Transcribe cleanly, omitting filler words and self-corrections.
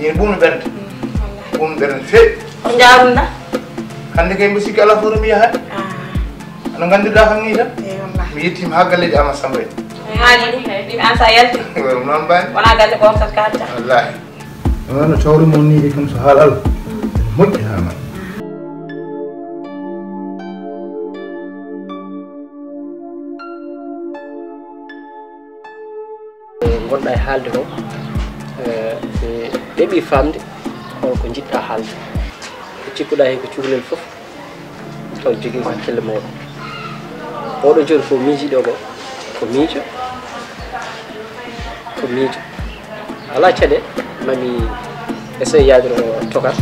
yen ɓumno ɓerde ɓumno ɓerde feewi ko jarumɗa hannde kay mbo sikki ala fof mi yahat ano nganndirɗa kam ni tan mi yettima ha galleji ama samba en haali ɗum ɗum an sa yalti noon mbani wona galle ko tat kalta wallahi no tawre mon ni kam so haal Allah moƴƴi ha ma gonɗa e haalde ɗo ɗeɓi famde holko jiɗɗa haalde ko cikkuɗa hen ko cukalel foof taw jogui hakkille mawɗo oɗo joni ko miijiɗo ko ko miijo ala caɗe mami essaye yaadiro tokat